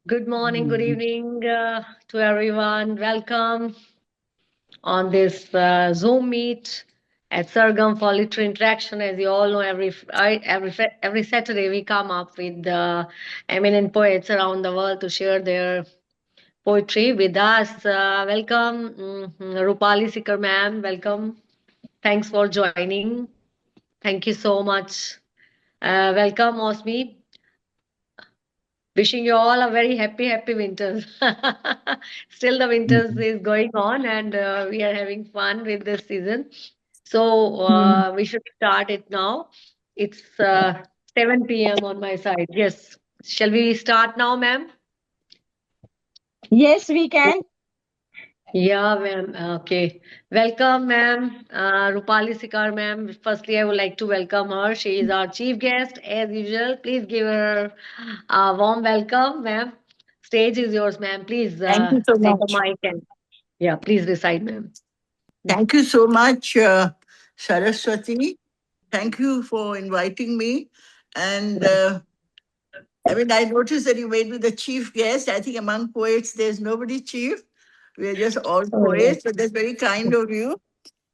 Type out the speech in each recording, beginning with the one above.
Good morning, good Mm. evening to everyone. Welcome on this Zoom meet at Sargam for Literary Interaction. As you all know, every Saturday we come up with eminent poets around the world to share their poetry with us. Welcome, Roopali Sikar ma'am. Welcome. Thanks for joining. Thank you so much. Welcome, Mausumi. Wishing you all a very happy winter. Still, the winters Mhm. is going on, and we are having fun with this season. So Mm. we should start it now. It's 7 p.m. on my side. Yes. Shall we start now, ma'am? Yes, we can. Yeah, ma'am. Okay. Welcome, ma'am. Rupali Sikar, ma'am. Firstly, I would like to welcome her. She is our chief guest, as usual. Please give her a warm welcome, ma'am. Stage is yours, ma'am. Please Thank you so take the much. mic and yeah, please recite, ma'am. Thank you so much, Saraswati. Thank you for inviting me. And I noticed that you made me the chief guest. I think among poets, there's nobody chief. We're just all Oh, poets, but that's very kind of you.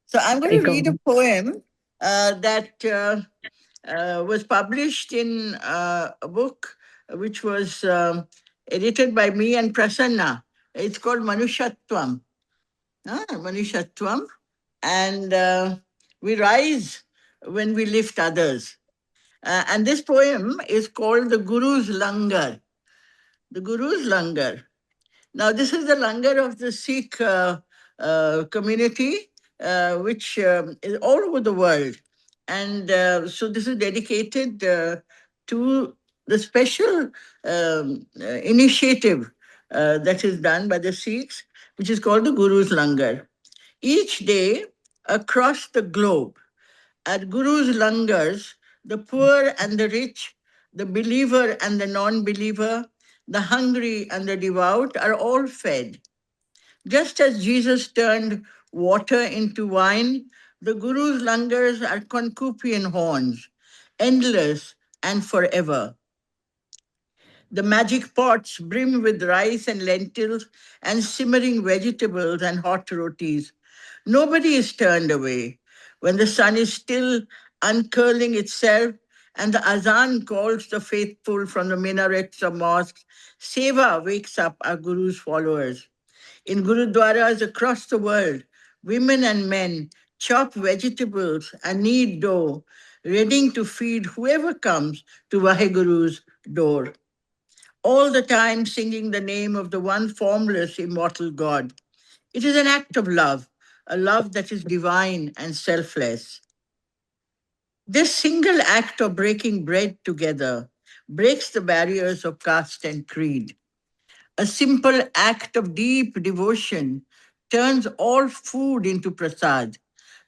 So I'm going to read a welcome. poem that was published in a book which was edited by me and Prasanna. It's called Manushatvam. Manushatvam. And we rise when we lift others. And this poem is called The Guru's Langar. The Guru's Langar. Now, this is the langar of the Sikh community, which is all over the world. And so this is dedicated to the special initiative that is done by the Sikhs, which is called the Guru's Langar. Each day across the globe, at Guru's Langars, the poor and the rich, the believer and the non believer, the hungry and the devout are all fed. Just as Jesus turned water into wine, the Guru's Langars are concupian horns, endless and forever. The magic pots brim with rice and lentils and simmering vegetables and hot rotis. Nobody is turned away. When the sun is still uncurling itself and the azan calls the faithful from the minarets of mosques, Seva wakes up our Guru's followers. In Gurudwaras across the world, women and men chop vegetables and knead dough, ready to feed whoever comes to Vaheguru's door, all the time singing the name of the one formless, immortal God. It is an act of love, a love that is divine and selfless. This single act of breaking bread together breaks the barriers of caste and creed. A simple act of deep devotion turns all food into prasad.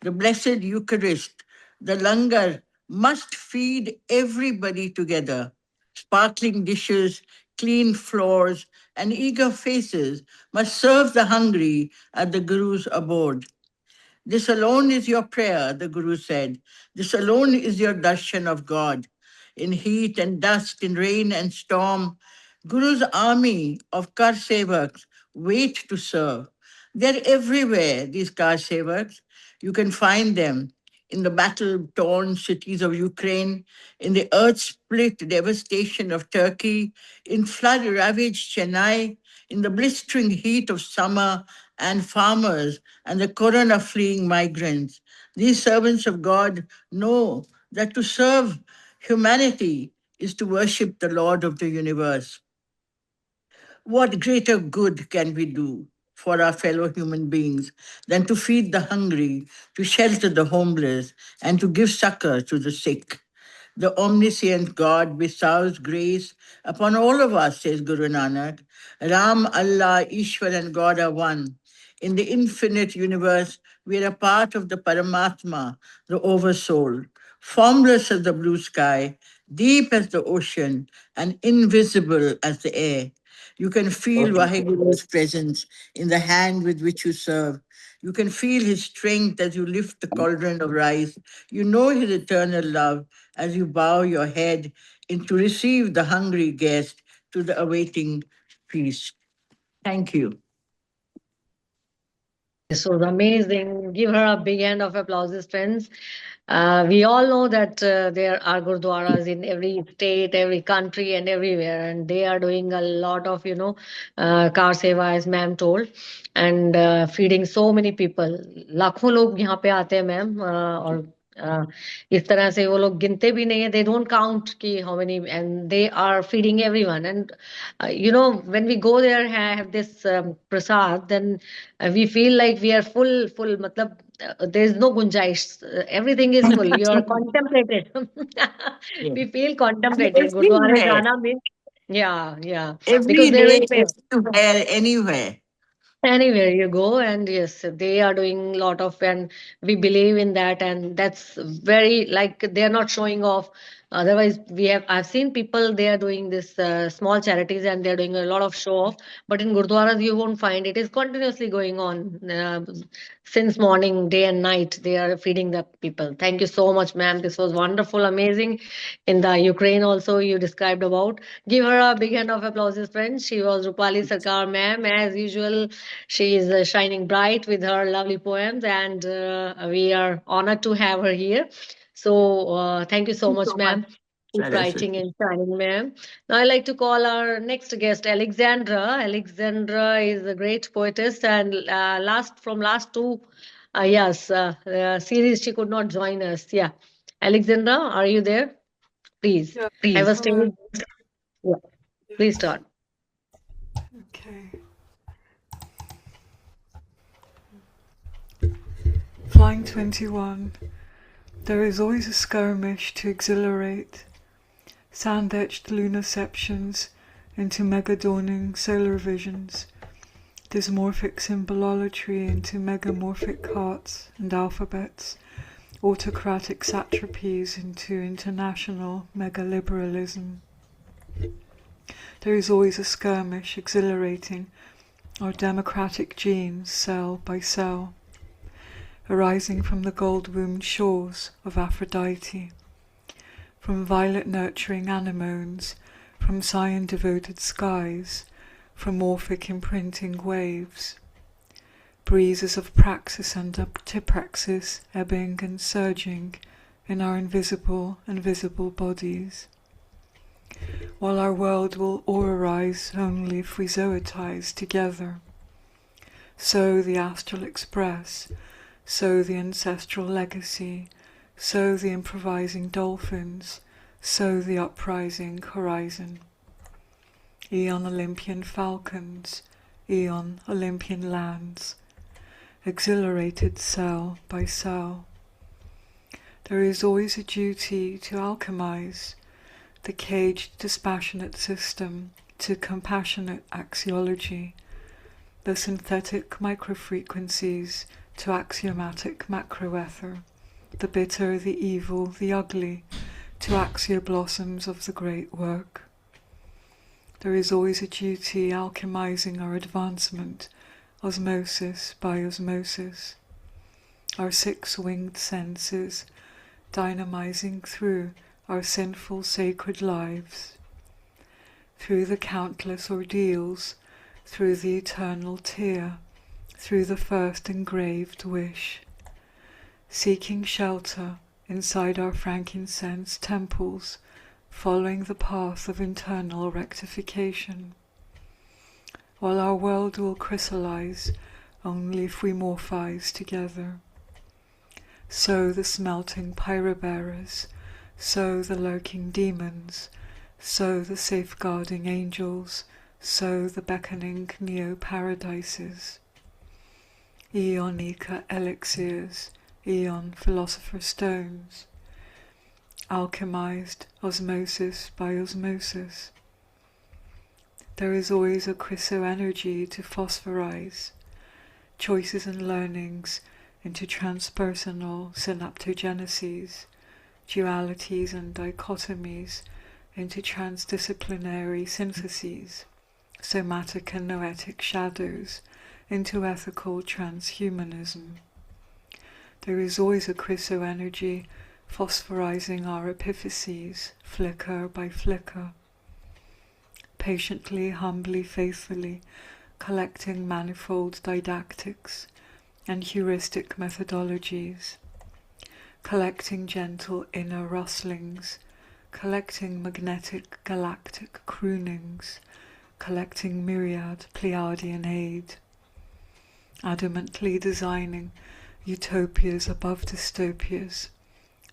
The Blessed Eucharist, the langar, must feed everybody together. Sparkling dishes, clean floors, and eager faces must serve the hungry at the Guru's abode. This alone is your prayer, the Guru said. This alone is your darshan of God. In heat and dust, in rain and storm, Guru's army of kar sevaks wait to serve. They're everywhere, these kar sevaks. You can find them in the battle-torn cities of Ukraine, in the earth-split devastation of Turkey, in flood-ravaged Chennai, in the blistering heat of summer, and farmers and the corona fleeing migrants. These servants of God know that to serve humanity is to worship the Lord of the universe. What greater good can we do for our fellow human beings than to feed the hungry, to shelter the homeless, and to give succor to the sick? The omniscient God bestows grace upon all of us, says Guru Nanak. Ram, Allah, Ishwar, and God are one. In the infinite universe, we are a part of the Paramatma, the Oversoul, formless as the blue sky, deep as the ocean, and invisible as the air. You can feel Vaheguru's presence in the hand with which you serve. You can feel his strength as you lift the cauldron of rice. You know his eternal love as you bow your head in to receive the hungry guest to the awaiting feast. Thank you. This was amazing. Give her a big hand of applause, friends. We all know that there are gurdwaras in every state, every country, and everywhere, and they are doing a lot of, car seva, as ma'am told, and feeding so many people. लाखों लोग यहाँ पे आते हैं ma'am, और इस तरह से वो लोग गिनते भी नहीं है. They don't count कि how many, and they are feeding everyone. And when we go there have this prasad, then we feel like we are full. मतलब there is no gunjaish. Everything is full. You are contemplated. Yeah. We feel And contemplated. Gurdwara everywhere, jana means, yeah, because every there is day, everywhere, anywhere. anywhere you go, and yes, they are doing a lot of, and we believe in that, and that's very, like, they are not showing off. Otherwise, I've seen people, they are doing this small charities, and they're doing a lot of show off. But in gurdwaras you won't find it. Is continuously going on, since morning, day and night. They are feeding the people. Thank you so much, ma'am. This was wonderful, amazing. In the Ukraine also, you described about. Give her a big hand of applause, friends. She was Roopali Sircar, ma'am, as usual. She is shining bright with her lovely poems, and we are honored to have her here. So, thank you so Thank you much, so much, ma'am. Keep writing Saraswati. and shining, ma'am. Now, I'd like to call our next guest, Alexandra. Alexandra is a great poetess, and last two, yes, series she could not join us. Yeah, Alexandra, are you there? Please, Yeah, have a hello. stage. Yeah, please start. Okay. Flying 21. There is always a skirmish to exhilarate. Sand-etched lunarceptions into mega-dawning solar visions. Dysmorphic symbololatry into megamorphic hearts and alphabets. Autocratic satrapies into international megaliberalism. There is always a skirmish exhilarating our democratic genes cell by cell, arising from the gold-wombed shores of Aphrodite, from violet-nurturing anemones, from cyan-devoted skies, from morphic imprinting waves, breezes of praxis and antipraxis ebbing and surging in our invisible and visible bodies. While our world will aurorize only if we zoetize together. So the astral express, so the ancestral legacy, so the improvising dolphins, so the uprising horizon. Aeon Olympian falcons, aeon Olympian lands, exhilarated cell by cell. There is always a duty to alchemize the caged dispassionate system to compassionate axiology, the synthetic microfrequencies to axiomatic macroether, the bitter, the evil, the ugly, to axioblossoms of the great work. There is always a duty alchemizing our advancement, osmosis by osmosis, our six-winged senses, dynamizing through our sinful sacred lives, through the countless ordeals, through the eternal tear, through the first engraved wish, seeking shelter inside our frankincense temples, following the path of internal rectification, while our world will crystallize only if we morphize together. So the smelting pyrobearers, so the lurking demons, so the safeguarding angels, so the beckoning neo-paradises. Aeonica elixirs, aeon philosopher stones, alchemized osmosis by osmosis. There is always a chryso-energy to phosphorize, choices and learnings into transpersonal synaptogeneses, dualities and dichotomies into transdisciplinary syntheses, somatic and noetic shadows into ethical transhumanism. There is always a chryso-energy phosphorizing our epiphyses, flicker by flicker. patiently, humbly, faithfully, collecting manifold didactics and heuristic methodologies, collecting gentle inner rustlings, collecting magnetic galactic croonings, collecting myriad Pleiadian aid, adamantly designing utopias above dystopias,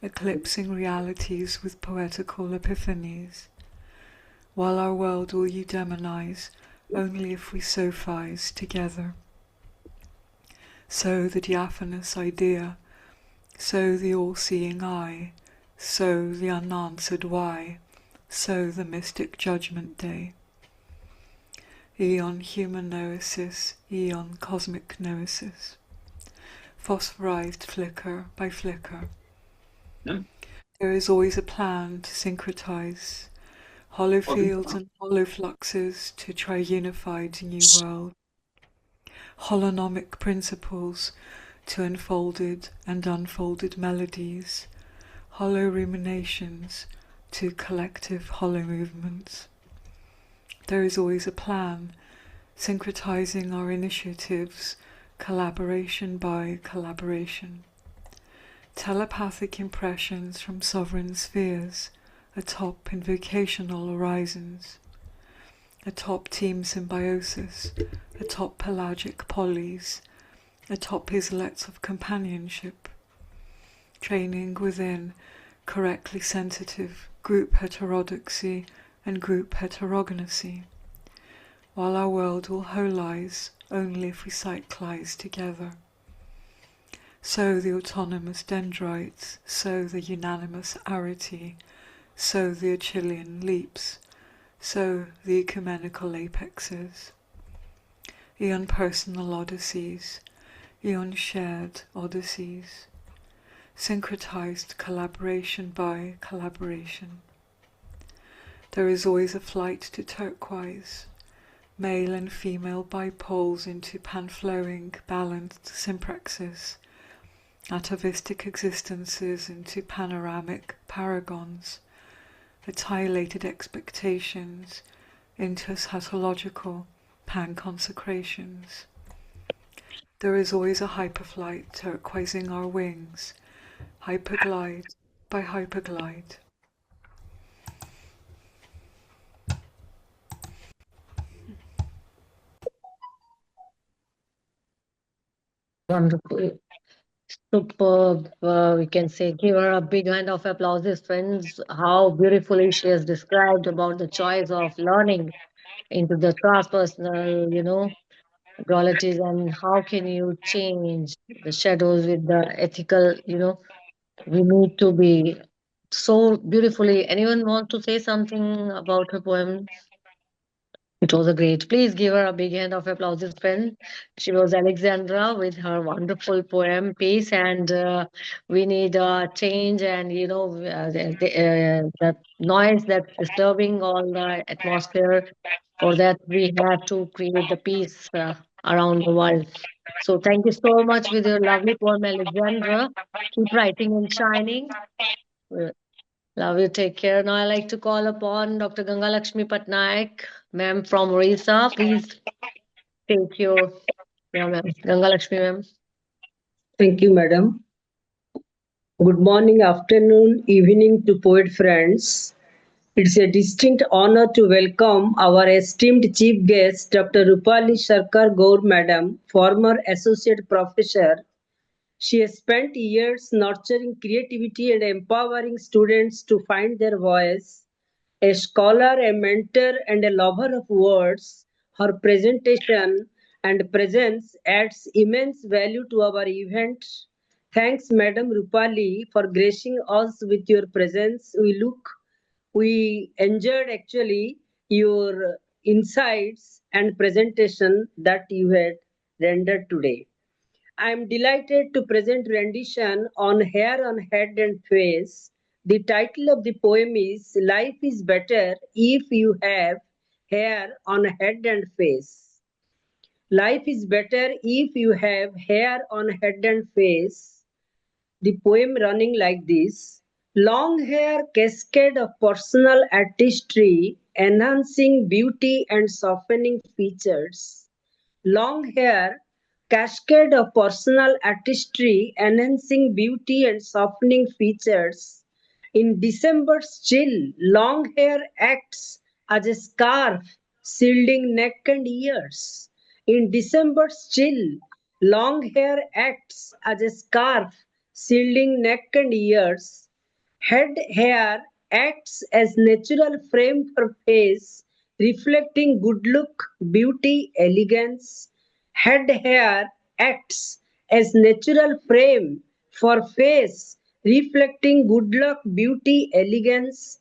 eclipsing realities with poetical epiphanies, while our world will eudemonize only if we sophize together. So the diaphanous idea, so the all-seeing eye, so the unanswered why, so the mystic judgment day. Eon human noesis, eon cosmic noesis, phosphorized flicker by flicker. There is always a plan to syncretize hollow fields and hollow fluxes to try unified new world, holonomic principles to enfolded and unfolded melodies, hollow ruminations to collective hollow movements. There is always a plan, syncretizing our initiatives, collaboration by collaboration. Telepathic impressions from sovereign spheres, atop invocational horizons, atop team symbiosis, atop pelagic polys, atop islets of companionship, training within correctly sensitive group heterodoxy and group heterogeneity, while our world will holize only if we cyclize together. So the autonomous dendrites, so the unanimous arity, so the Achillean leaps, so the ecumenical apexes, eon personal odysseys, eon shared odysseys, syncretized collaboration by collaboration. There is always a flight to turquoise, male and female bipoles into pan-flowing, balanced sympraxis, atavistic existences into panoramic paragons, annihilated expectations into eschatological pan-consecrations. There is always a hyperflight turquoising our wings, hyperglide by hyperglide. Wonderful. Superb. We can say, give her a big hand of applause, friends. How beautifully she has described about the choice of learning into the transpersonal, dualities, and how can you change the shadows with the ethical, we need to be so beautifully. Anyone want to say something about her poem? It was a great. Please give her a big hand of applause, friend. She was Alexandra with her wonderful poem piece, and we need a change. And that noise that's disturbing all the atmosphere. For that, we have to create the peace around the world. So, thank you so much with your lovely poem, Alexandra. Keep writing and shining. Love you. Take care. Now I like to call upon Dr. Gangalaxmi Patnaik, ma'am from Odisha. Please take your, yeah, ma'am. Gangalaxmi, ma'am. Thank you, madam. Good morning, afternoon, evening to poet friends. It's a distinct honor to welcome our esteemed chief guest, Dr. Roopali Sircar Gaur, madam, former associate professor. She has spent years nurturing creativity and empowering students to find their voice. A scholar, a mentor, and a lover of words, her presentation and presence adds immense value to our event. Thanks, Madam Roopali, for gracing us with your presence. We enjoyed actually your insights and presentation that you had rendered today. I am delighted to present rendition on hair on head and face. The title of the poem is Life is Better If You Have Hair on Head and Face. Life is better if you have hair on head and face. The poem running like this. Long hair, cascade of personal artistry, enhancing beauty and softening features. Long hair, cascade of personal artistry, enhancing beauty and softening features. In December's chill, long hair acts as a scarf, shielding neck and ears. In December's chill, long hair acts as a scarf, shielding neck and ears. Head hair acts as natural frame for face, reflecting good look, beauty, elegance. Head hair acts as natural frame for face, reflecting good luck, beauty, elegance.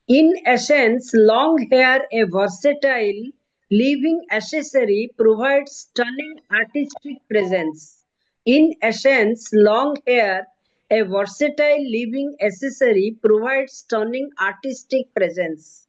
In essence, long hair, a versatile living accessory, provides stunning artistic presence. In essence, long hair, a versatile living accessory, provides stunning artistic presence.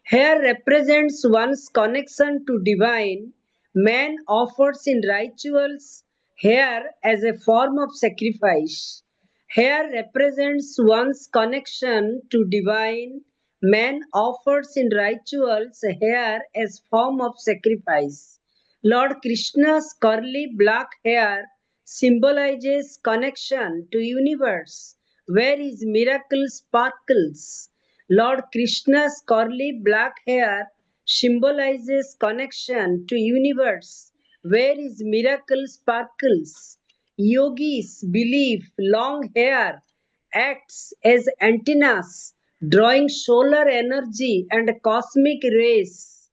Hair represents one's connection to divine. Man offers in rituals hair as a form of sacrifice. Hair represents one's connection to divine. Man offers in rituals hair as form of sacrifice. Lord Krishna's curly black hair symbolizes connection to universe, where his miracle sparkles. Lord Krishna's curly black hair symbolizes connection to universe, where his miracle sparkles. Yogis believe long hair acts as antennas, drawing solar energy and cosmic rays.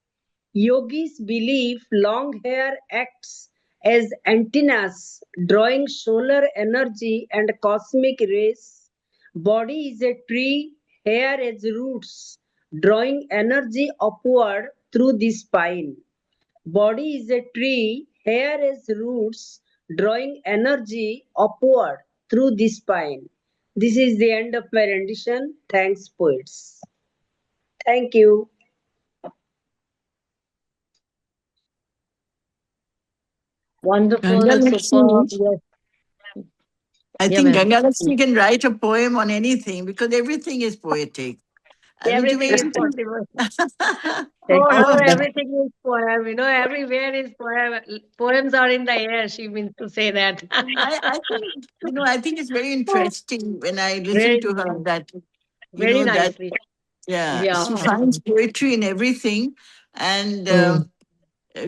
Yogis believe long hair acts as antennas, drawing solar energy and cosmic rays. Body is a tree, hair as roots, drawing energy upward through the spine. Body is a tree, hair as roots, drawing energy upward through the spine. This is the end of my rendition. Thanks, poets. Thank you. Wonderful, superb. Gangalaxmi, Yes. I Yeah, think ma'am. Gangalaxmi can write a poem on anything because everything is poetic. I mean, to Everything be is able possible. Thank For you, her, madam. everything is poem. Everywhere is poem. Poems are in the air. She means to say that. I think, I think it's very interesting when I listen Very to her nice. that, Very that, nicely. yeah, she Yeah. finds poetry in everything. And Mm.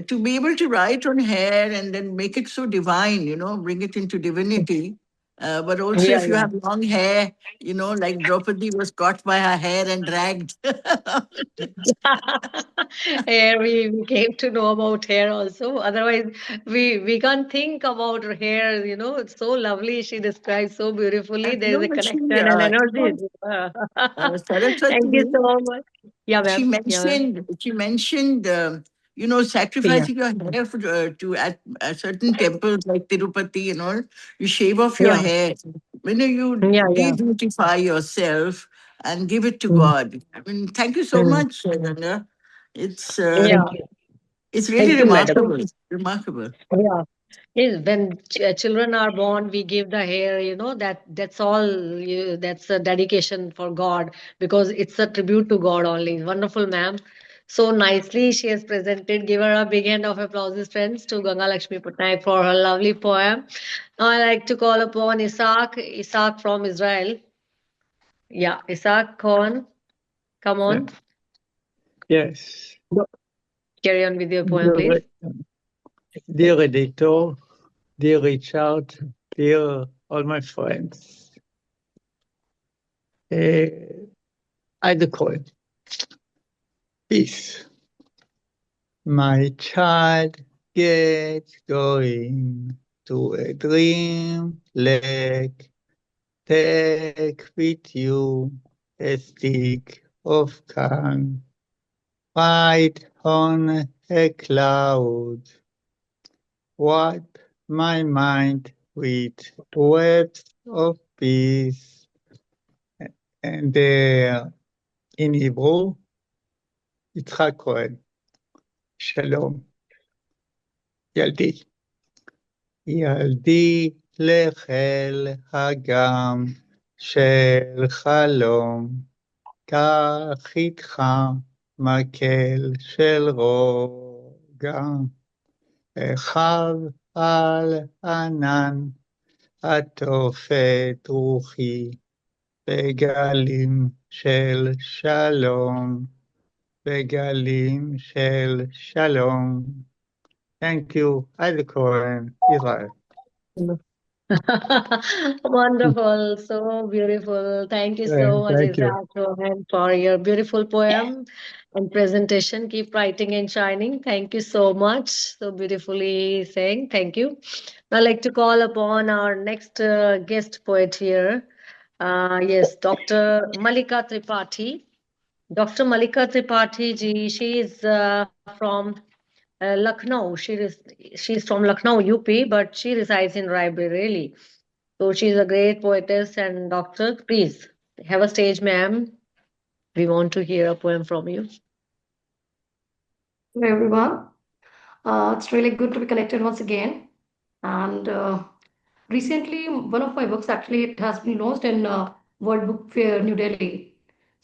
to be able to write on hair and then make it so divine, bring it into divinity. But also, Yeah, if you have long hair, like Draupadi was caught by her hair and dragged. Here we came to know about hair also. Otherwise, we can't think about her hair. It's so lovely. She describes so beautifully. There is No, a but she, connection and energy. Thank you Saraswati, so much. Yeah, she ma'am. Yeah, ma'am. mentioned, she mentioned, Yeah, sacrificing your hair to at certain temples like Tirupati and all. You shave off your yeah, hair. When you yeah, yeah. de-beautify yourself and give it to Mm, God. I mean, thank you so mm. much, Ganga. It's Yeah, Thank you. it's really Thank you, madam. remarkable. Remarkable. yeah. Is when children are born, we give the hair. That's all. That's a dedication for God because it's a tribute to God only. Wonderful, ma'am. So nicely she has presented. Give her a big hand of applause, friends, to Gangalaxmi Patnaik for her lovely poem. Now I like to call upon Isaac from Israel. Yeah, Isaac, Cohen, come Yeah. on, Yes. carry on with your poem, please. Dear, dear editor, dear Richard, dear all my friends, I declare peace. My child, get going to a dream lake. Take with you a stick of can. Ride on a cloud. Wipe my mind with webs of peace. And in Hebrew, יצחק כהן, שלום. ילדי. ילדי לחיל הגם של חלום, קח איתך מקל של רוגע, חב על ענן, עטופת רוחי, בגלים של שלום, בגלים של שלום. Thank you, Isaac Cohen, Israel. Wonderful, so beautiful. Thank you so much, Thank you. Isaac Rohan, for your beautiful poem and presentation. Keep writing and shining. Thank you so much. So beautifully saying. Thank you. I'd like to call upon our next guest poet here. Yes, Dr. Mallika Tripathi. Dr. Mallika Tripathi ji, she is from Lucknow. She's from Lucknow, UP, but she resides in Raebareli. So she's a great poetess and doctor. Please have a stage, ma'am. We want to hear a poem from you. Hello, everyone. It's really good to be connected once again. And recently, one of my books actually it has been launched in World Book Fair, New Delhi.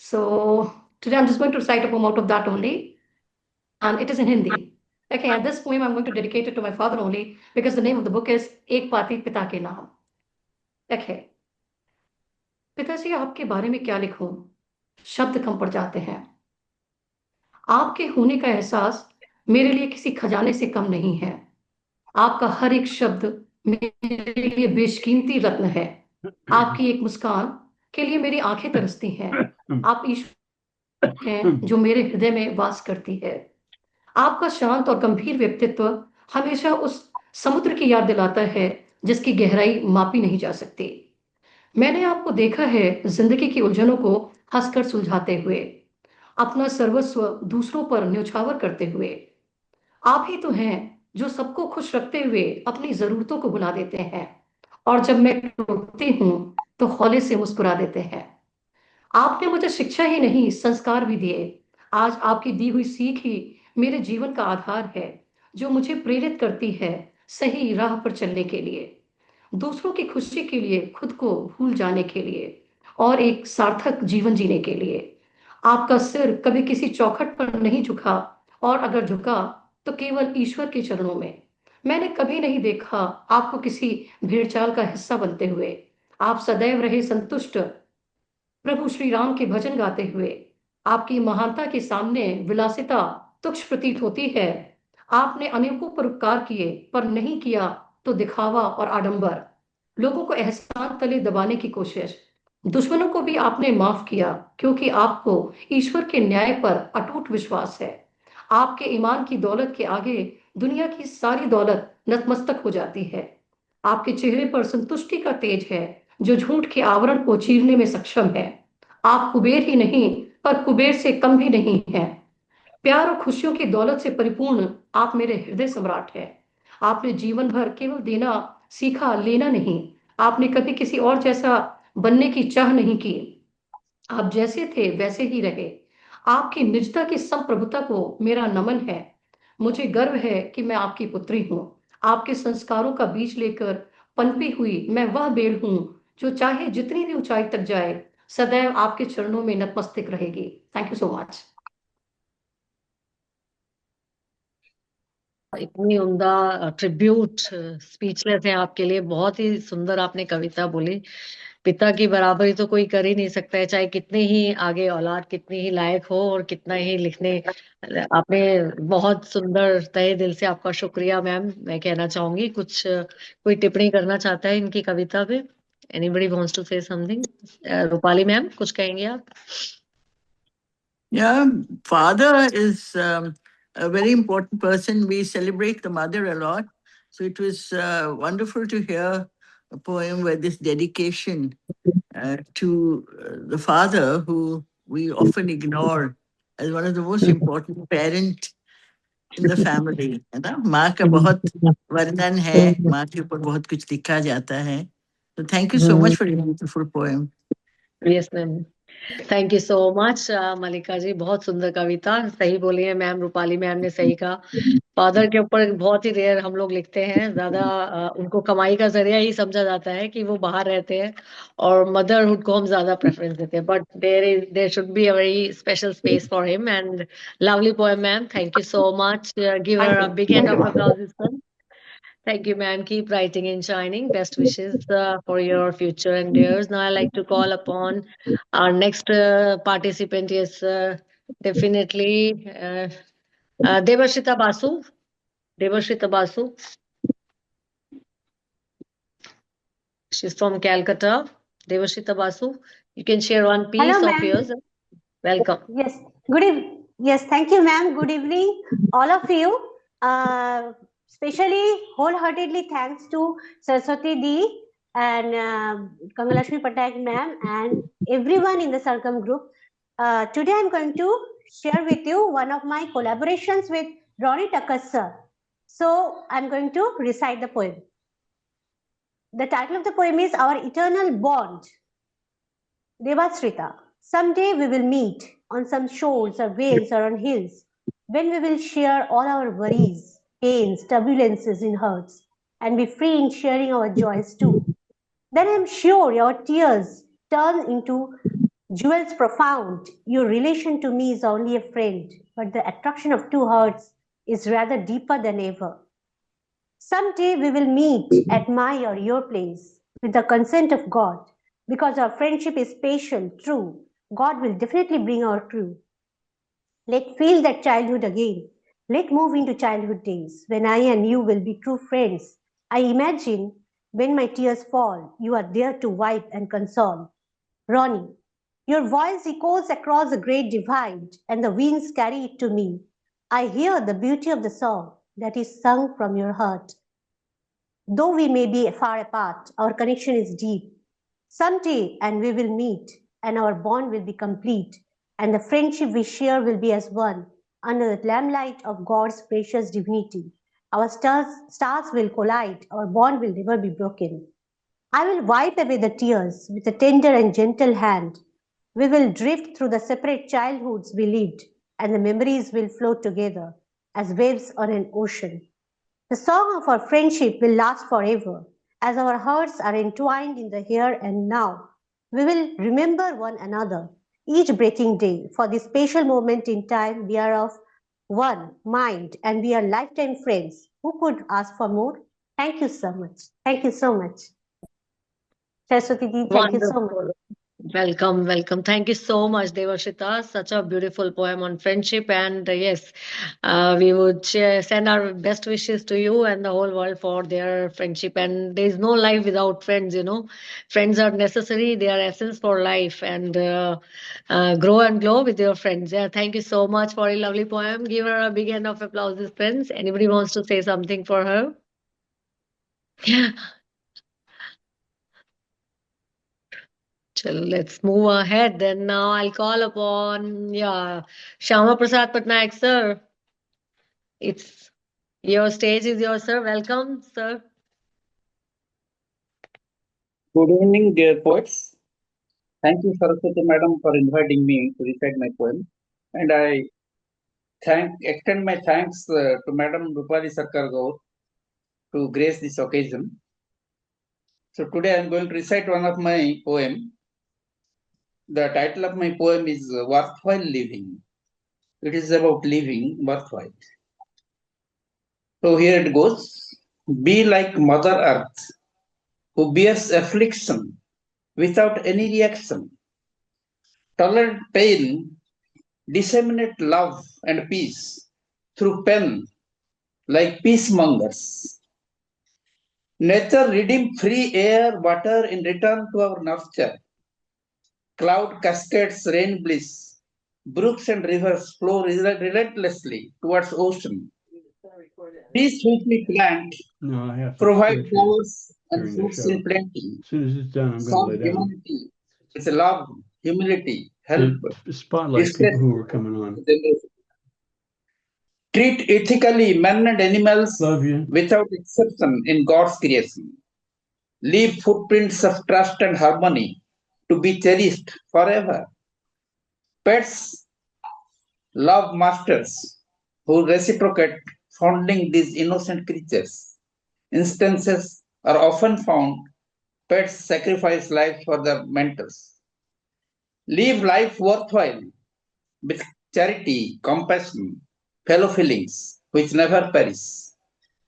So today I'm just going to recite a poem out of that only, and it is in Hindi. Okay, and this poem I'm going to dedicate it to my father only because the name of the book is Ek Pati Pita Ke Naam. Okay. पिताजी आपके बारे में क्या लिखूं? शब्द कम पड़ जाते हैं। आपके होने का एहसास मेरे लिए किसी खजाने से कम नहीं है। आपका हर एक शब्द मेरे लिए बेशकीमती रत्न है। आपकी एक मुस्कान के लिए मेरी आंखें तरसती हैं। आप ईश्वर हैं जो मेरे हृदय में वास करती है। आपका शांत और गंभीर व्यक्तित्व हमेशा उस समुद्र की याद दिलाता है जिसकी गहराई मापी नहीं जा सकती। मैंने आपको देखा है जिंदगी की उलझनों को हंसकर सुलझाते हुए, अपना सर्वस्व दूसरों पर न्यौछावर करते हुए। आप ही तो हैं जो सबको खुश रखते हुए अपनी जरूरतों को भुला देते हैं और जब मैं टूटती हूं तो हौले से मुस्कुरा देते हैं। आपने मुझे शिक्षा ही नहीं संस्कार भी दिए। आज आपकी दी हुई सीख ही मेरे जीवन का आधार है जो मुझे प्रेरित करती है सही राह पर चलने के लिए, दूसरों की खुशी के लिए, खुद को भूल जाने के लिए और एक सार्थक जीवन जीने के लिए। आपका सिर कभी किसी चौखट पर नहीं झुका और अगर झुका तो केवल ईश्वर के चरणों में। मैंने कभी नहीं देखा आपको किसी भेड़चाल का हिस्सा बनते हुए। आप सदैव रहे संतुष्ट प्रभु श्री राम के भजन गाते हुए। आपकी महानता के सामने विलासिता तुच्छ प्रतीत होती है। आपने अनेकों पर उपकार किए पर नहीं किया तो दिखावा और आडंबर, लोगों को एहसान तले दबाने की कोशिश। दुश्मनों को भी आपने माफ किया क्योंकि आपको ईश्वर के न्याय पर अटूट विश्वास है। आपके ईमान की दौलत के आगे दुनिया की सारी दौलत नतमस्तक हो जाती है। आपके चेहरे पर संतुष्टि का तेज है जो झूठ के आवरण को चीरने में सक्षम है। आप कुबेर ही नहीं पर कुबेर से कम भी नहीं है। प्यार और खुशियों की दौलत से परिपूर्ण आप मेरे हृदय सम्राट है। आपने जीवन भर केवल देना सीखा, लेना नहीं। आपने कभी किसी और जैसा बनने की चाह नहीं की। आप जैसे थे वैसे ही रहे। आपकी निजता की संप्रभुता को मेरा नमन है। मुझे गर्व है कि मैं आपकी पुत्री हूँ। आपके संस्कारों का बीज लेकर पनपी हुई मैं वह बेल हूँ जो चाहे जितनी भी ऊंचाई तक जाए सदैव आपके चरणों में नतमस्तक रहेगी। Thank you so much. इतनी उम्दा ट्रिब्यूट, स्पीचलेस है आपके लिए। बहुत ही सुंदर आपने कविता बोली। पिता की बराबरी तो कोई कर ही नहीं सकता है, चाहे कितने ही आगे औलाद कितनी ही लायक हो और कितना ही लिखने। आपने बहुत सुंदर, तहे दिल से आपका शुक्रिया मैम मैं कहना चाहूंगी। कुछ कोई टिप्पणी करना चाहता है इनकी कविता पे? Anybody wants to say something? Rupali ma'am कुछ कहेंगे आप? Yeah, father is a very important person. We celebrate the mother a lot. So it was wonderful to hear a poem with this dedication to the father, who we often ignore as one of the most important parent in the family. है ना? माँ का बहुत वरदान है, माँ के ऊपर बहुत कुछ लिखा जाता है. So thank you so much for your beautiful poem. Yes, ma'am. Thank you so much Mallika ji, बहुत सुंदर कविता, सही बोली है मैम, रूपाली मैम ने सही कहा। फादर के ऊपर बहुत ही रेयर हम लोग लिखते हैं, ज्यादा उनको कमाई का जरिया ही समझा जाता है कि वो बाहर रहते हैं, और मदरहुड को हम ज्यादा प्रेफरेंस देते हैं, but there should be a very special space for him. And lovely poem ma'am, thank you so much, give her a big hand of applause. Thank you, ma'am. Keep writing and shining. Best wishes for your future endeavors. Now, I'd like to call upon our next participant. Yes, definitely. Debashrita Basu. Debashrita Basu. She's from Calcutta. Debashrita Basu. You can share one Hello, piece of ma'am. yours. Welcome. Yes. Good evening. Yes, thank you, ma'am. Good evening, all of you. Especially wholeheartedly thanks to Saraswati Di and Gangalaxmi Pattnaik ma'am and everyone in the Sargam group. Today I'm going to share with you one of my collaborations with Ronnie Tucker sir. So I'm going to recite the poem. The title of the poem is Our Eternal Bond. Debashrita, someday we will meet on some shores or vales or on hills, when we will share all our worries, pains, turbulences in hearts, and be free in sharing our joys too. Then I'm sure your tears turn into jewels profound. Your relation to me is only a friend, but the attraction of two hearts is rather deeper than ever. Someday we will meet at my or your place with the consent of God. Because our friendship is patient, true, God will definitely bring our crew. Let feel that childhood again. Let move into childhood days when I and you will be true friends. I imagine when my tears fall, you are there to wipe and console. Ronnie, your voice echoes across the great divide, and the winds carry it to me. I hear the beauty of the song that is sung from your heart. Though we may be far apart, our connection is deep. Someday, and we will meet, and our bond will be complete, and the friendship we share will be as one under the lamplight of God's precious divinity. Our stars will collide, our bond will never be broken. I will wipe away the tears with a tender and gentle hand. We will drift through the separate childhoods we lived, and the memories will float together as waves on an ocean. The song of our friendship will last forever, as our hearts are entwined in the here and now. We will remember one another each breathing day, for this special moment in time we are of one mind and we are lifetime friends. Who could ask for more? Thank you so much. Thank you so much. Saraswati Ji, thank you so much. Wonderful. Welcome, welcome. Thank you so much, Devashita. Such a beautiful poem on friendship. And yes, we would send our best wishes to you and the whole world for their friendship. And there is no life without friends, you know. Friends are necessary, they are essence for life. And grow and glow with your friends. Yeah, thank you so much for a lovely poem. Give her a big hand of applause, friends. Anybody wants to say something for her? Chalo, let's move ahead. Then now I'll call upon Shyama Prasad Patnaik, sir. It's your stage is yours, sir. Welcome, sir. Good evening, dear poets. Thank you, Saraswati Madam, for inviting me to recite my poem. And I extend my thanks to Madam Roopali Sircar Gaur to grace this occasion. So today I am going to recite one of my poem. The title of my poem is Worthwhile Living. It is about living worthwhile. So here it goes. Be like Mother Earth, who bears affliction without any reaction. Tolerate pain, disseminate love and peace through pen like peacemongers. Nature redeem free air, water in return to our nurture. Cloud cascades, rain bliss. Brooks and rivers flow relentlessly towards ocean. These sweetly plant provide flowers and fruits in plenty. As soon as it's done, I'm going to Serve lay down. humanity with love, humility, help, Spotlight people who are coming on. Treat ethically men and animals without exception in God's creation. Leave footprints of trust and harmony to be cherished forever. Pets love masters who reciprocate, fondling these innocent creatures. Instances are often found pets sacrifice life for their mentors. Live life worthwhile with charity, compassion, fellow feelings which never perish.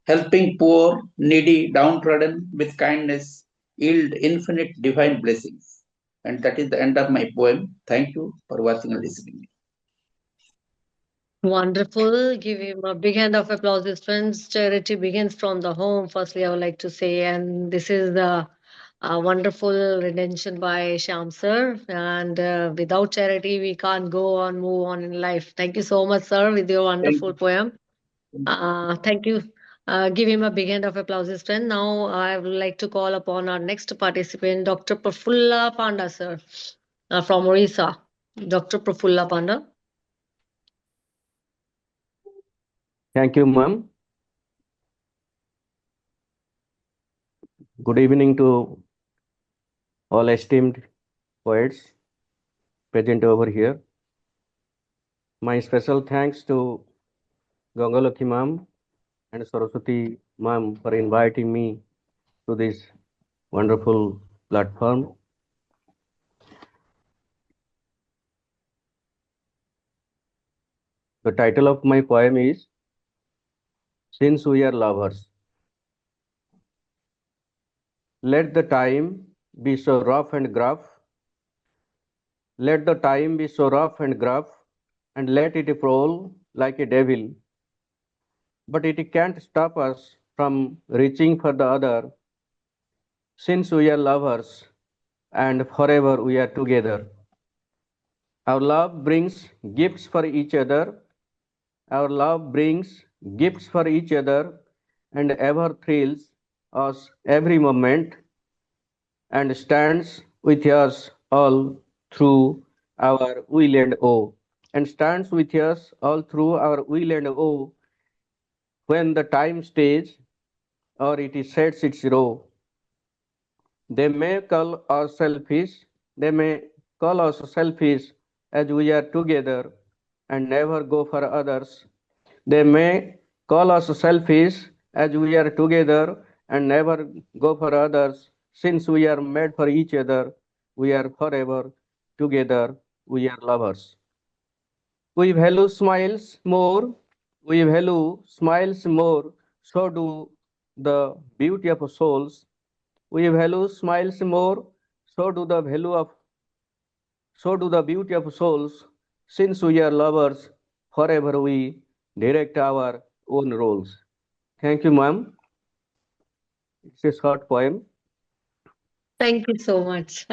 Helping poor, needy, downtrodden with kindness yield infinite divine blessings. And that is the end of my poem. Thank you for watching and listening. Wonderful. Give him a big hand of applause, his friends. Charity begins from the home, firstly, I would like to say. And this is the wonderful rendition by Shyam sir. And without charity, we can't go on, move on in life. Thank you so much, sir, with your Thank wonderful you. poem. Thank you. Give him a big hand of applause, his friend. Now, I would like to call upon our next participant, Dr. Prafulla Panda, sir, from Odisha. Dr. Prafulla Panda. Thank you, ma'am. Good evening to all esteemed poets present over here. My special thanks to Gangalaxmi ma'am and Saraswati ma'am for inviting me to this wonderful platform. The title of my poem is Since We Are Lovers. Let the time be so rough and gruff. Let the time be so rough and gruff, and let it prowl like a devil. But it can't stop us from reaching for the other, since we are lovers and forever we are together. Our love brings gifts for each other. Our love brings gifts for each other and ever thrills us every moment and stands with us all through our will and woe. And stands with us all through our will and woe when the time stays or it sets its row. They may call us selfish, they may call us selfish as we are together and never go for others. They may call us selfish as we are together and never go for others. Since we are made for each other, we are forever together, we are lovers. We value smiles more, we value smiles more, so do the beauty of souls. We value smiles more, so do the beauty of souls. Since we are lovers, forever we direct our own roles. Thank you, ma'am. It's a short poem. Thank you so much.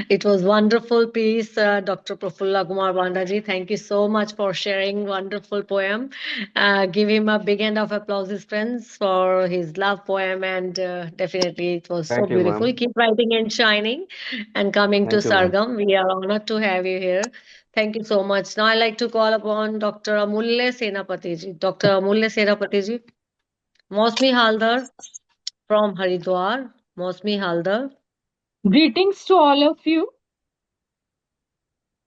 It was wonderful piece, Dr. Prafulla Kumar Bandaji. Thank you so much for sharing wonderful poem. Give him a big hand of applause, his friends, for his love poem, and definitely it was so Thank you, beautiful. ma'am. Keep writing and shining. And coming to Thank you, ma'am. Sargam, we are honored to have you here. Thank you so much. Now I'd like to call upon Dr. Amulaya Senapati ji. Dr. Amulaya Senapati ji. Mausumi Halder from Haridwar. Mausumi Halder. Greetings to all of you.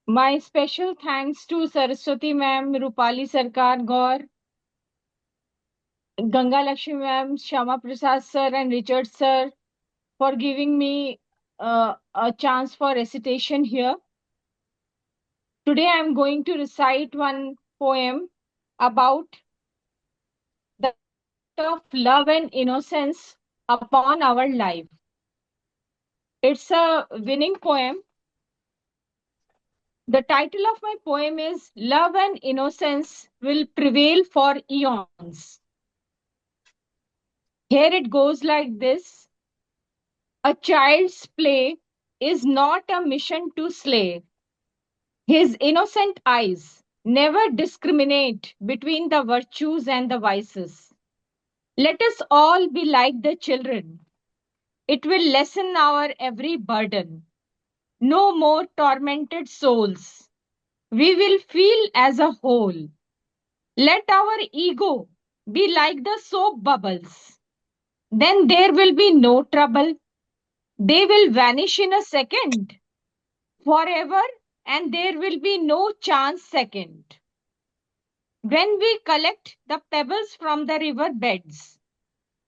My special thanks to Saraswati ma'am, Roopali Sircar, Gaur, Gangalaxmi ma'am, Shyama Prasad sir and Richard sir for giving me a chance for recitation here. Today I am going to recite one poem about the effect of love and innocence upon our life. It's a winning poem. The title of my poem is Love and Innocence Will Prevail for Eons. Here it goes like this. A child's play is not a mission to slay. His innocent eyes never discriminate between the virtues and the vices. Let us all be like the children. It will lessen our every burden. No more tormented souls. We will feel as a whole. Let our ego be like the soap bubbles. Then there will be no trouble. They will vanish in a second. Forever and there will be no chance second. When we collect the pebbles from the river beds,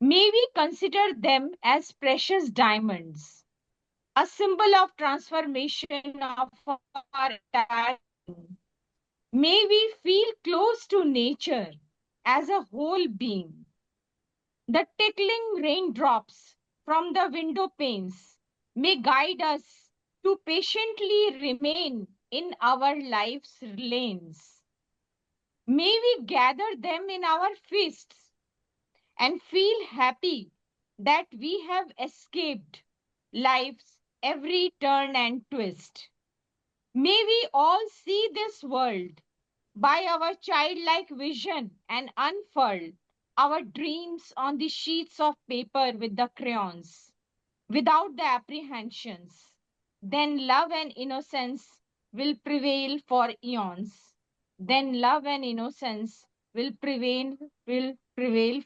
may we consider them as precious diamonds, a symbol of transformation of our entire being. May we feel close to nature as a whole being. The tickling raindrops from the window panes may guide us to patiently remain in our life's lanes. May we gather them in our fists and feel happy that we have escaped life's every turn and twist. May we all see this world by our childlike vision and unfurl our dreams on the sheets of paper with the crayons, without the apprehensions. Then love and innocence will prevail for eons. Then love and innocence will prevail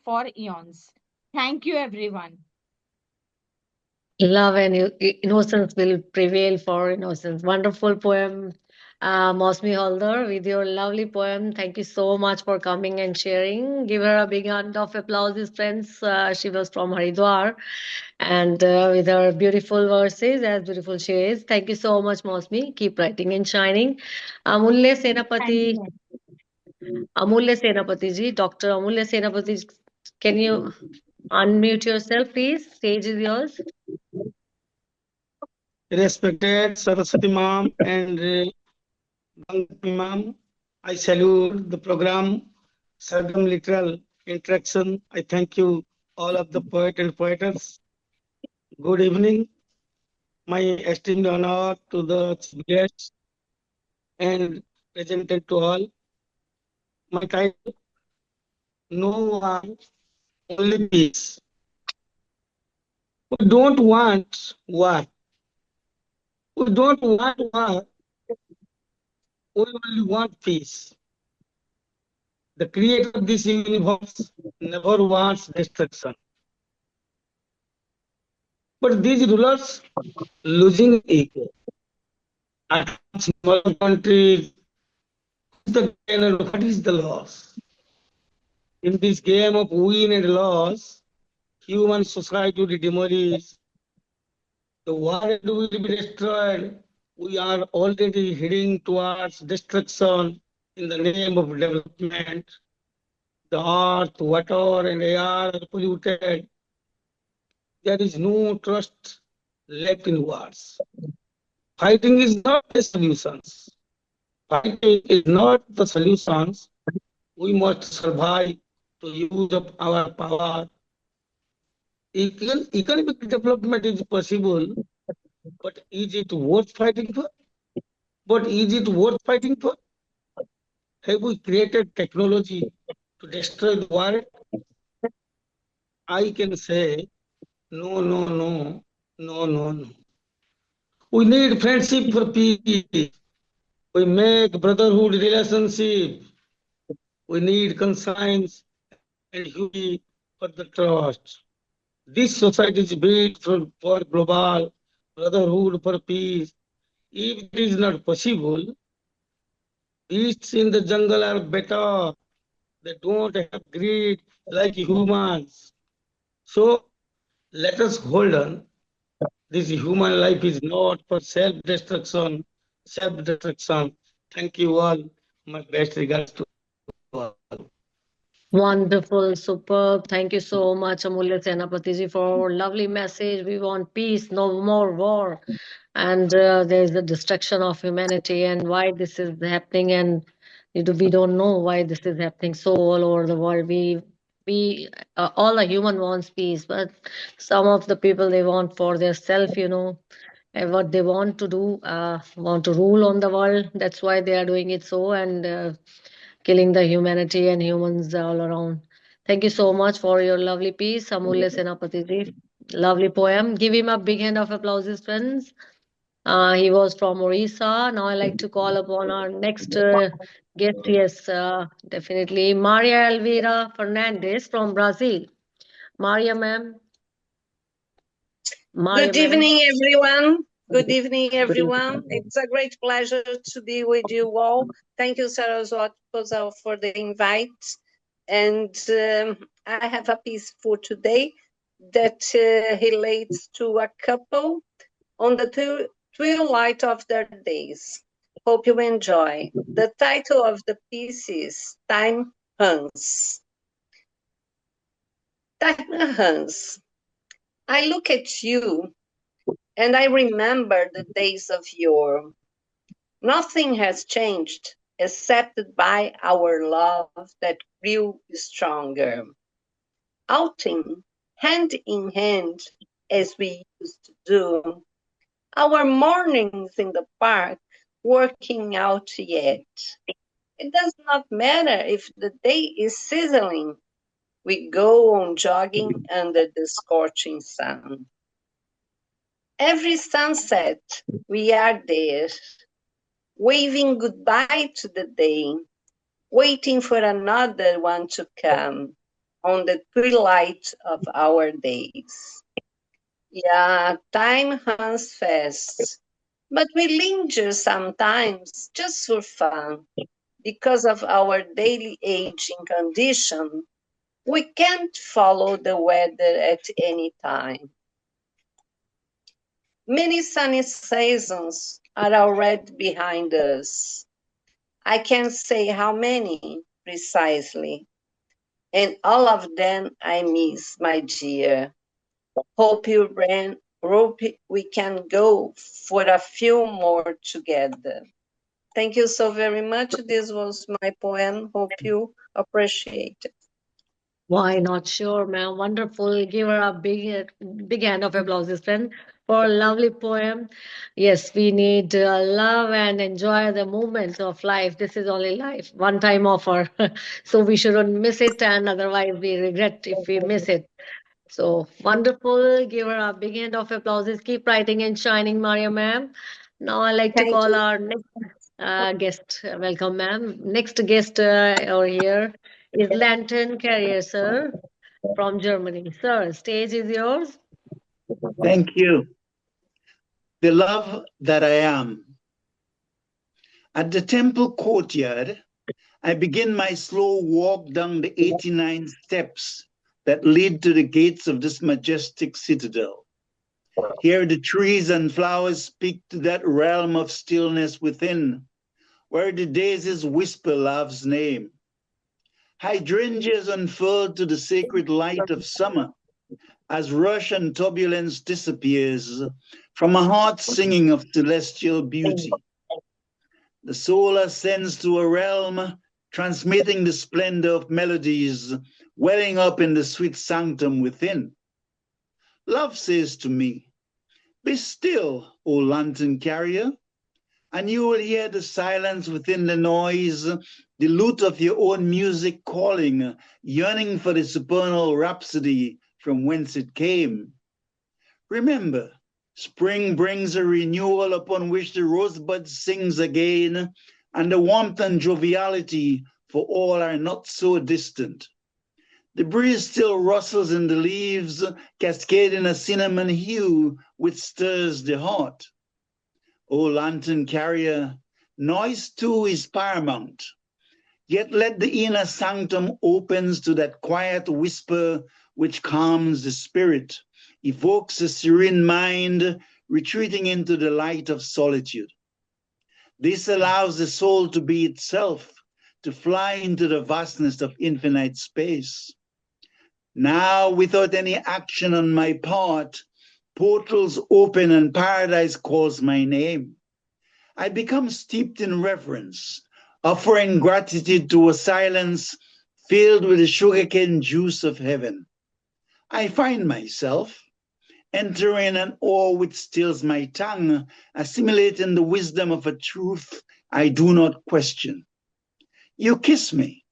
for eons. Thank you, everyone. Love and innocence will prevail for innocence. Wonderful poem, Mausumi Halder, with your lovely poem. Thank you so much for coming and sharing. Give her a big hand of applause, friends. She was from Haridwar, and with her beautiful verses, as beautiful she is. Thank you so much, Mausumi. Keep writing and shining. Amulya Senapati, Amulya Senapati ji, Dr. Amulya Senapati, can you unmute yourself, please? Stage is yours. Respected Saraswati Ma'am and Gangalaxmi Ma'am, I salute the program Sargam Literal Interaction. I thank you, all of the poet and poetess. Good evening. My esteemed honor to the chief guests and presented to all. My title, No One, Only Peace. We don't want war. We don't want war. We only want peace. The creator of this universe never wants destruction. But these rulers losing ego. At small countries, the gain and what is the loss? In this game of win and loss, human society will be demolished. The world will be destroyed. We are already heading towards destruction in the name of development. The earth, water, and air are polluted. There is no trust left in wars. Fighting is not the solutions. Fighting is not the solutions. We must survive to use up our power. Economic development is possible, but is it worth fighting for? Have we created technology to destroy the world? I can say, no, no, no, no, no, no. We need friendship for peace. We make brotherhood relationship. We need conscience and humility for the trust. This society is built for global brotherhood for peace. If it is not possible, beasts in the jungle are better. They don't have greed like humans. So let us hold on. This human life is not for self-destruction. Thank you all. My best regards to all. Wonderful, superb. Thank you so much, Amulya Senapatiji, for lovely message. We want peace, no more war. And there is the destruction of humanity and why this is happening. And we don't know why this is happening so all over the world. We all the human wants peace, but some of the people they want for their self, and what they want to do, want to rule on the world. That's why they are doing it so and killing the humanity and humans all around. Thank you so much for your lovely piece, Amulya Senapatiji. Lovely poem. Give him a big hand of applause, friends. He was from Odisha. Now I like to call upon our next guest. Yes, definitely. Maria Elvira Fernandez from Brazil. Maria, ma'am. Good evening, everyone. Good evening, everyone. It's a great pleasure to be with you all. Thank you, Saraswati, for the invite. And I have a piece for today that relates to a couple on the twilight of their days. Hope you enjoy. The title of the piece is Time Runs. Time runs. I look at you and I remember the days of yore. Nothing has changed except by our love that grew stronger. Outing hand in hand as we used to do. Our mornings in the park working out yet. It does not matter if the day is sizzling. We go on jogging under the scorching sun. Every sunset, we are there, waving goodbye to the day, waiting for another one to come on the twilight of our days. Yeah, time runs fast, but we linger sometimes just for fun. Because of our daily aging condition, we can't follow the weather at any time. Many sunny seasons are already behind us. I can't say how many precisely, and all of them I miss, my dear. Hope we can go for a few more together. Thank you so very much. This was my poem. Hope you appreciate it. Why not? Sure, ma'am. Wonderful. Give her a big hand of applause, friend, for a lovely poem. Yes, we need love and enjoy the moments of life. This is only life, one time offer. So we shouldn't miss it, and otherwise we regret if we miss it. So wonderful. Give her a big hand of applause. Keep writing and shining, Maria, ma'am. Now I like to Thank call you. our next guest. Welcome, ma'am. Next guest over here is Lantern Carrier, sir, from Germany. Sir, stage is yours. Thank you. The love that I am. At the temple courtyard, I begin my slow walk down the 89 steps that lead to the gates of this majestic citadel. Here the trees and flowers speak to that realm of stillness within, where the daisies whisper love's name. Hydrangeas unfurl to the sacred light of summer, as rush and turbulence disappears from a heart singing of celestial beauty. The soul ascends to a realm, transmitting the splendor of melodies, welling up in the sweet sanctum within. Love says to me, be still, O lantern carrier, and you will hear the silence within the noise, the lute of your own music calling, yearning for the supernal rhapsody from whence it came. Remember, spring brings a renewal upon which the rosebud sings again, and the warmth and joviality for all are not so distant. The breeze still rustles in the leaves, cascading a cinnamon hue which stirs the heart. O lantern carrier, noise too is paramount. Yet let the inner sanctum opens to that quiet whisper which calms the spirit, evokes a serene mind, retreating into the light of solitude. This allows the soul to be itself, to fly into the vastness of infinite space. Now, without any action on my part, portals open and paradise calls my name. I become steeped in reverence, offering gratitude to a silence filled with the sugarcane juice of heaven. I find myself entering an awe which stills my tongue, assimilating the wisdom of a truth I do not question. You kiss me,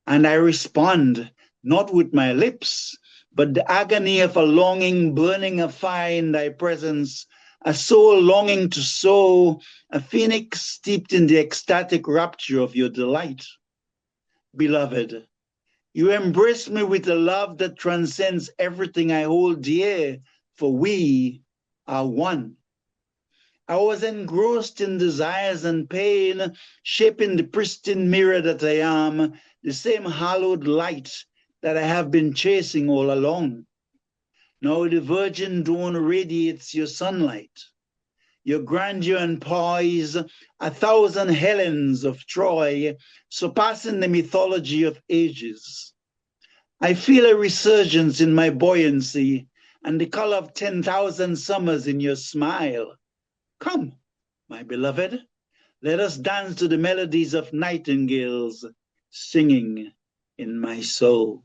and I respond, not with my lips, but the agony of a longing burning a fire in thy presence, a soul longing to soar, a phoenix steeped in the ecstatic rapture of your delight. Beloved, you embrace me with a love that transcends everything I hold dear, for we are one. I was engrossed in desires and pain, shaping the pristine mirror that I am, the same hallowed light that I have been chasing all along. Now the virgin dawn radiates your sunlight, your grandeur and poise, 1,000 Helens of Troy, surpassing the mythology of ages. I feel a resurgence in my buoyancy and the color of 10,000 summers in your smile. Come, my beloved, let us dance to the melodies of nightingales singing in my soul.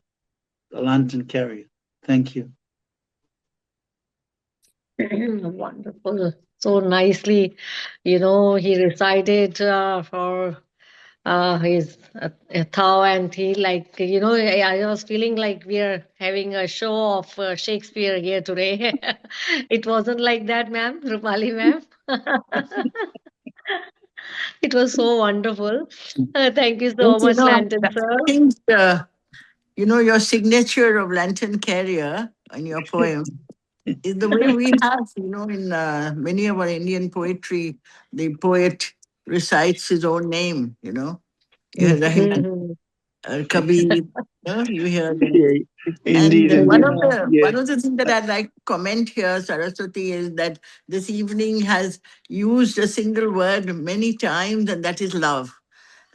The Lantern Carrier. Thank you. Wonderful. So nicely, he recited for his Thou and he, like, I was feeling like we are having a show of Shakespeare here today. It wasn't like that, ma'am, Roopali ma'am. It was so wonderful. Thank you so Don't you much, know, Lantern sir. I think, your signature of Lantern Carrier in your poem is the way we have, in many of our Indian poetry, the poet recites his own name, You hear Rahman, Kabir, you hear them. Yeah, And indeed, indeed. one of the things that I'd like to comment here, Saraswati, is that this evening has used a single word many times, and that is love.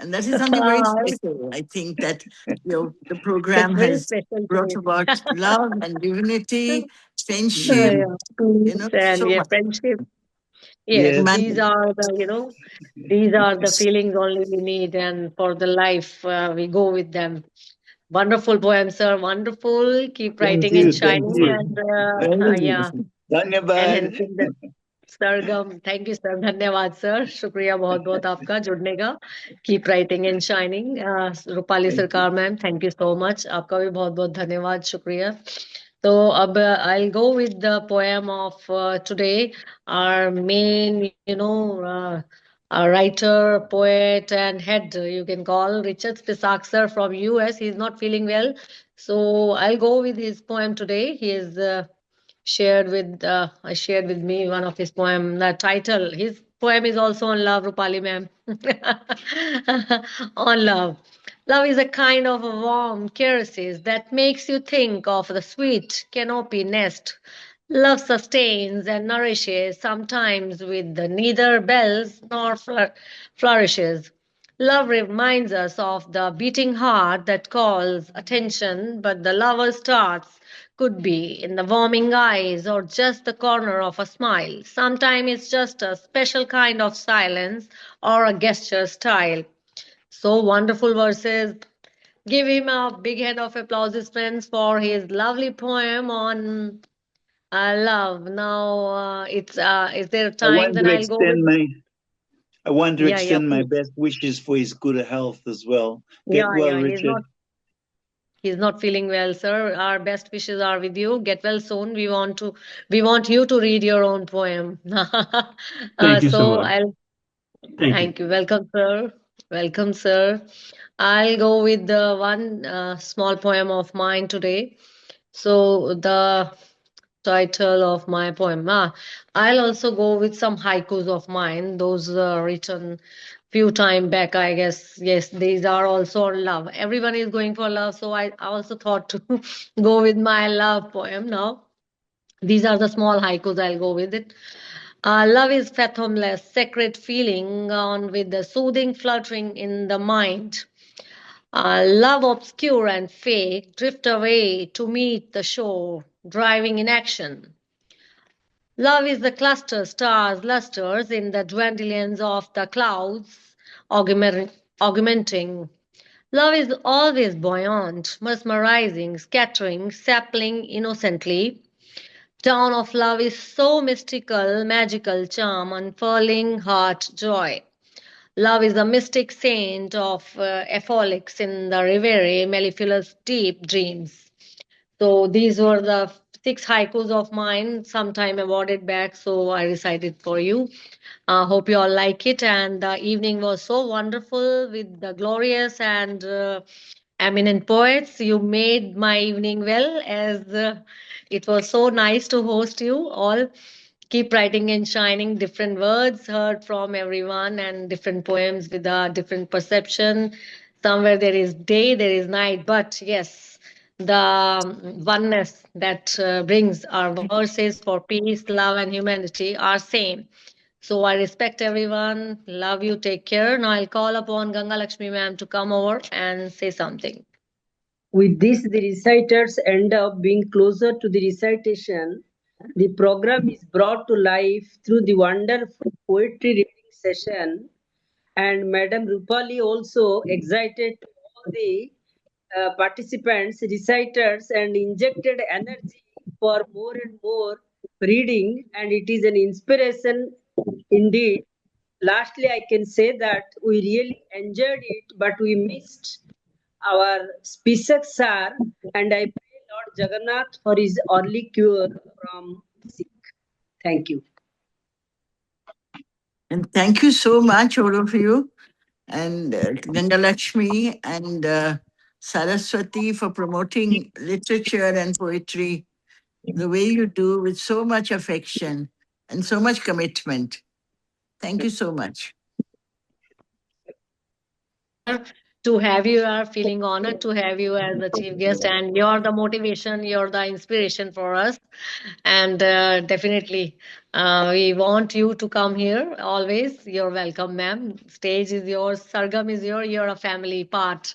And that is something very special. I think that the program That's very has special brought today. about love and divinity, friendship, Yeah, peace and so yeah, much. friendship. Yes, Yes. these are the feelings only we need, and for the life we go with them. Wonderful poem, sir. Wonderful. Keep Thank writing and you, thank shining, you. and Very yeah, beautiful. Dhanyabad. enhancing the Sargam. Thank you, sir. धन्यवाद sir. शुक्रिया बहुत बहुत आपका जुड़ने का. Keep writing and shining. Rupali सरकार ma'am, thank you so much. आपका भी बहुत बहुत धन्यवाद, शुक्रिया. So I'll go with the poem of today. Our main, a writer, poet, and head, you can call Richard Spisak sir from US. He's not feeling well, so I'll go with his poem today. He is shared with me one of his poem. The title, his poem is also on love, Rupali ma'am. On love. Love is a kind of a warm caresses that makes you think of the sweet canopy nest. Love sustains and nourishes, sometimes with neither bells nor flourishes. Love reminds us of the beating heart that calls attention, but the lover's starts could be in the warming eyes or just the corner of a smile. Sometimes it's just a special kind of silence or a gesture style. So wonderful verses. Give him a big hand of applause, friends, for his lovely poem on love. Now, is there a I time want that to I'll go with? extend my I want to Yeah, extend my please. best wishes for his good health as well. Yeah, Get well, he's Richard. not feeling well, sir. Our best wishes are with you. Get well soon. We want you to read your own poem. Thank you so So much. Thank you. thank you. Welcome, sir. Welcome, sir. I'll go with the one small poem of mine today. So the title of my poem. I'll also go with some haikus of mine. Those written few time back, I guess. Yes, these are also on love. Everyone is going for love, so I also thought to go with my love poem now. These are the small haikus. I'll go with it. Love is fathomless, sacred feeling on with the soothing fluttering in the mind. Love obscure and fake drift away to meet the shore, driving in action. Love is the cluster stars lusters in the dwindlings of the clouds, augmenting. Love is always buoyant, mesmerizing, scattering, sapling innocently. Dawn of love is so mystical, magical charm, unfurling heart joy. Love is the mystic saint of Apholics in the Reverie, mellifluous deep dreams. So these were the 6 haikus of mine, sometime awarded back. So I recited for you. Hope you all like it. And the evening was so wonderful with the glorious and eminent poets. You made my evening well, as it was so nice to host you all. keep writing and shining. Different words heard from everyone and different poems with a different perception. Somewhere there is day, there is night, but yes, the oneness that brings our verses for peace, love, and humanity are same. So I respect everyone. Love you. Take care. Now I'll call upon Gangalaxmi ma'am to come over and say something. With this, the reciters end up being closer to the recitation. The program is brought to life through the wonderful poetry reading session, and Madam Roopali also excited all the participants, reciters, and injected energy for more and more reading, and it is an inspiration indeed. Lastly, I can say that we really enjoyed it, but we missed our Spisak sir, and I pray Lord Jagannath for his early cure from sick. Thank you. And thank you so much, all of you, and Gangalaxmi and Saraswati for promoting literature and poetry the way you do with so much affection and so much commitment. Thank you so much. To have you, are feeling honored to have you as the chief guest, and you're the motivation, you're the inspiration for us, and definitely we want you to come here always. You're welcome, ma'am. Stage is yours, Sargam is yours, you're a family part.